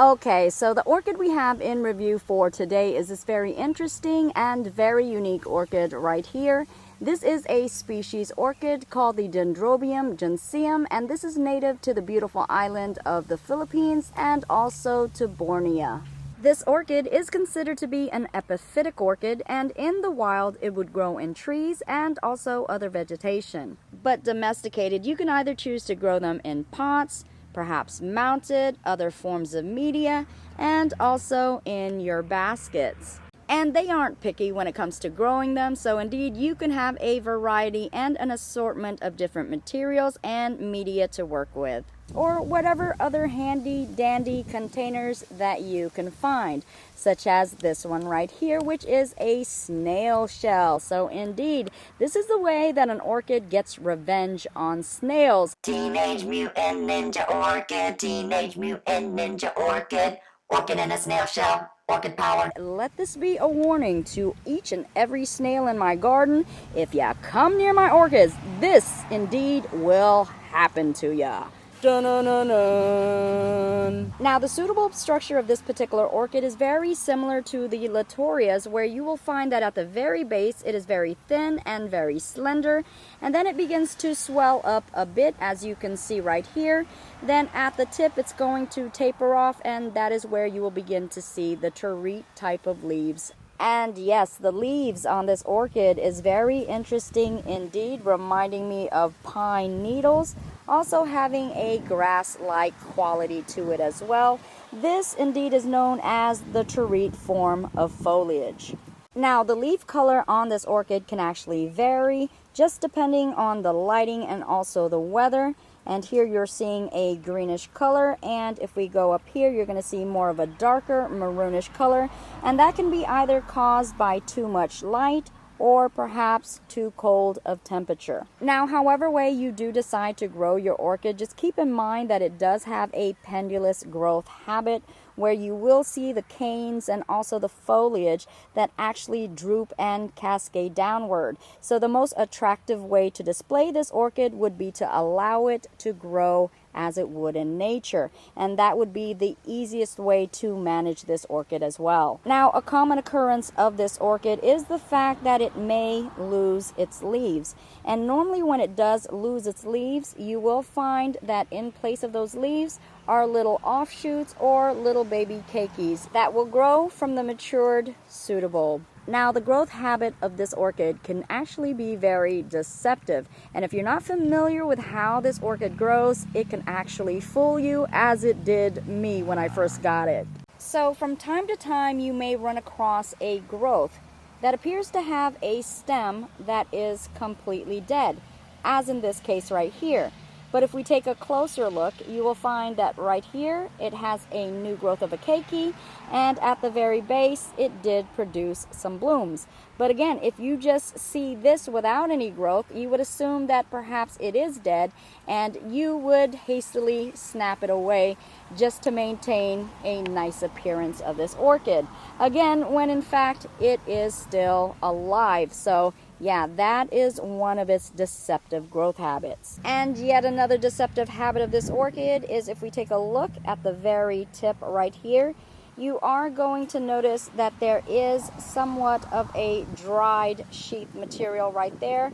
Okay, so the orchid we have in review for today is this very interesting and very unique orchid right here. This is a species orchid called the Dendrobium junceum, and this is native to the beautiful island of the Philippines and also to Borneo. This orchid is considered to be an epiphytic orchid, and in the wild it would grow in trees and also other vegetation. But domesticated, you can either choose to grow them in pots, perhaps mounted, other forms of media, and also in your baskets. And they aren't picky when it comes to growing them, so indeed you can have a variety and an assortment of different materials and media to work with, or whatever other handy dandy containers that you can find, such as this one right here, which is a snail shell. So indeed, this is the way that an orchid gets revenge on snails. Teenage Mutant Ninja Orchid, Teenage Mutant Ninja Orchid, orchid in a snail shell, orchid power. Let this be a warning to each and every snail in my garden. If ya come near my orchids, this indeed will happen to ya. Dun-dun-dun-dun. Now, the suitable structure of this particular orchid is very similar to the Latorias, where you will find that at the very base it is very thin and very slender, and then it begins to swell up a bit, as you can see right here. Then at the tip it's going to taper off, and that is where you will begin to see the terete type of leaves. And yes, the leaves on this orchid is very interesting indeed, reminding me of pine needles, also having a grass-like quality to it as well. This indeed is known as the terete form of foliage. Now, the leaf color on this orchid can actually vary just depending on the lighting and also the weather. And here you're seeing a greenish color, and if we go up here you're going to see more of a darker maroonish color, and that can be either caused by too much light or perhaps too cold of temperature. Now, however way you do decide to grow your orchid, just keep in mind that it does have a pendulous growth habit, where you will see the canes and also the foliage that actually droop and cascade downward. So the most attractive way to display this orchid would be to allow it to grow as it would in nature, and that would be the easiest way to manage this orchid as well. Now, a common occurrence of this orchid is the fact that it may lose its leaves, and normally when it does lose its leaves, you will find that in place of those leaves are little offshoots or little baby keikis that will grow from the matured pseudobulb. Now, the growth habit of this orchid can actually be very deceptive, and if you're not familiar with how this orchid grows, it can actually fool you, as it did me when I first got it. So from time to time you may run across a growth that appears to have a stem that is completely dead, as in this case right here. But if we take a closer look, you will find that right here it has a new growth of a keiki, and at the very base it did produce some blooms. But again, if you just see this without any growth, you would assume that perhaps it is dead, and you would hastily snap it away just to maintain a nice appearance of this orchid. Again, when in fact it is still alive. So yeah, that is one of its deceptive growth habits. And yet another deceptive habit of this orchid is, if we take a look at the very tip right here, you are going to notice that there is somewhat of a dried sheath material right there,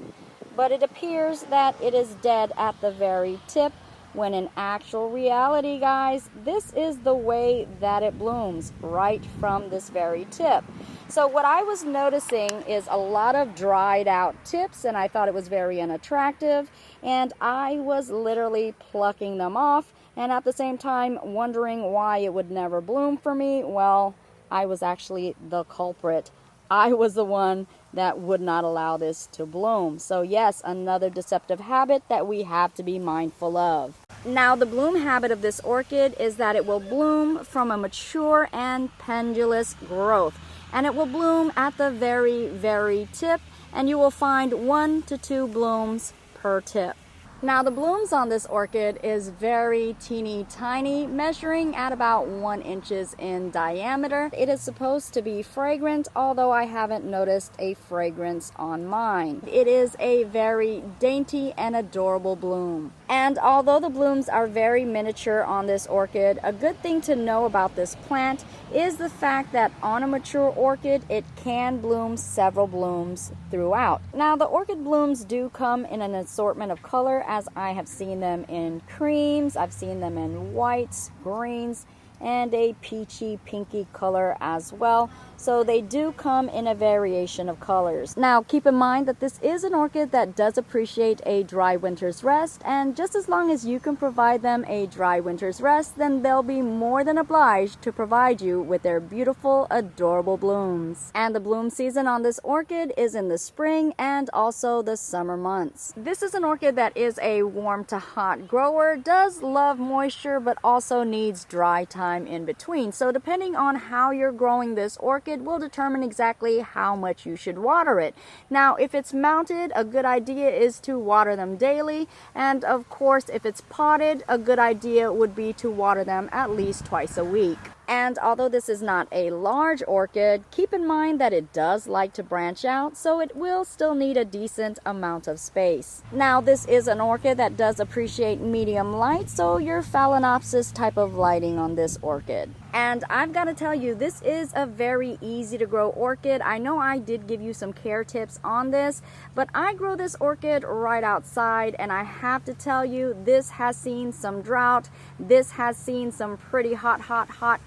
but it appears that it is dead at the very tip, when in actual reality, guys, this is the way that it blooms, right from this very tip. So what I was noticing is a lot of dried out tips, and I thought it was very unattractive, and I was literally plucking them off, and at the same time wondering why it would never bloom for me. Well, I was actually the culprit. I was the one that would not allow this to bloom. So yes, another deceptive habit that we have to be mindful of. Now, the bloom habit of this orchid is that it will bloom from a mature and pendulous growth, and it will bloom at the very, very tip, and you will find 1 to 2 blooms per tip. Now the blooms on this orchid is very teeny tiny, measuring at about 1 inch in diameter. It is supposed to be fragrant, although I haven't noticed a fragrance on mine. It is a very dainty and adorable bloom. And although the blooms are very miniature on this orchid, a good thing to know about this plant is the fact that on a mature orchid, it can bloom several blooms throughout. Now the orchid blooms do come in an assortment of color, as I have seen them in creams, I've seen them in whites, greens, and a peachy pinky color as well. So they do come in a variation of colors. Now keep in mind that this is an orchid that does appreciate a dry winter's rest, and just as long as you can provide them a dry winter's rest, then they'll be more than obliged to provide you with their beautiful, adorable blooms. And the bloom season on this orchid is in the spring and also the summer months. This is an orchid that is a warm to hot grower, does love moisture, but also needs dry time in between. So depending on how you're growing this orchid will determine exactly how much you should water it. Now if it's mounted, a good idea is to water them daily, and of course if it's potted, a good idea would be to water them at least twice a week. And although this is not a large orchid, keep in mind that it does like to branch out, so it will still need a decent amount of space. Now this is an orchid that does appreciate medium light, so your phalaenopsis type of lighting on this orchid. And I've got to tell you, this is a very easy to grow orchid. I know I did give you some care tips on this, but I grow this orchid right outside, and I have to tell you, this has seen some drought. This has seen some pretty hot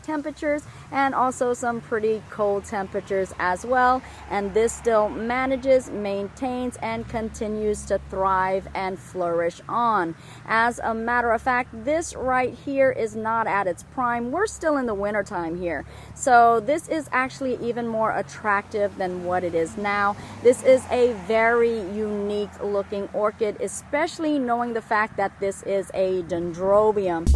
temperatures, and also some pretty cold temperatures as well. And this still manages, maintains, and continues to thrive and flourish on. As a matter of fact, this right here is not at its prime. We're still in the winter time here, so this is actually even more attractive than what it is now. This is a very unique looking orchid, especially knowing the fact that this is a Dendrobium.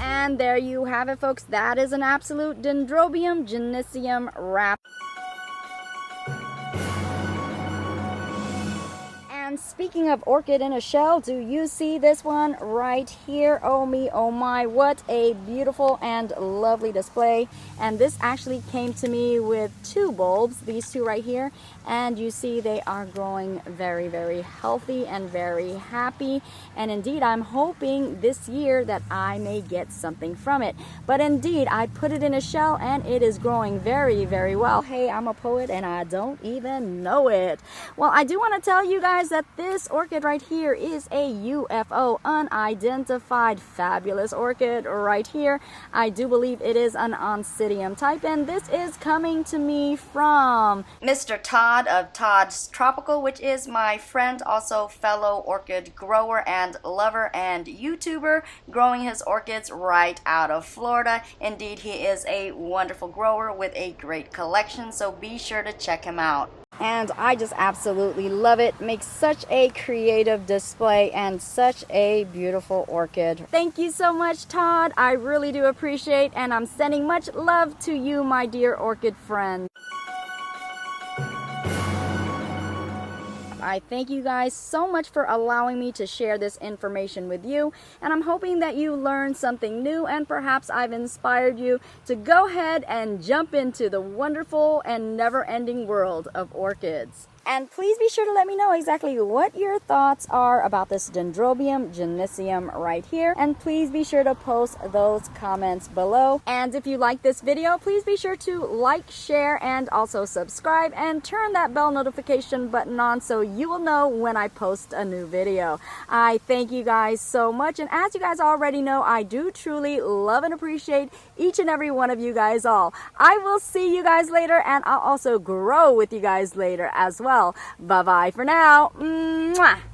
And there you have it, folks. That is an absolute Dendrobium junceum wrap. And speaking of orchid in a shell, do you see this one right here? Oh me, oh my, what a beautiful and lovely display. And this actually came to me with 2 bulbs, these 2 right here. And you see they are growing very, very healthy and very happy. And indeed, I'm hoping this year that I may get something from it. But indeed, I put it in a shell and it is growing very, very well. Hey, I'm a poet and I don't even know it. Well, I do want to tell you guys that this orchid right here is a UFO, unidentified, fabulous orchid right here. I do believe it is an Oncidium type, and this is coming to me from Mr. Todd of Todd's Tropical, which is my friend, also fellow orchid grower and lover and YouTuber, growing his orchids right out of Florida. Indeed, he is a wonderful grower with a great collection, so be sure to check him out. And I just absolutely love it. Makes such a creative display and such a beautiful orchid. Thank you so much, Todd. I really do appreciate, and I'm sending much love to you, my dear orchid friend. I thank you guys so much for allowing me to share this information with you, and I'm hoping that you learned something new, and perhaps I've inspired you to go ahead and jump into the wonderful and never-ending world of orchids. And please be sure to let me know exactly what your thoughts are about this Dendrobium junceum right here. And please be sure to post those comments below. And if you like this video, please be sure to like, share, and also subscribe, and turn that bell notification button on so you will know when I post a new video. I thank you guys so much, and as you guys already know, I do truly love and appreciate each and every one of you guys all. I will see you guys later, and I'll also grow with you guys later as well. Bye bye for now. Mwah.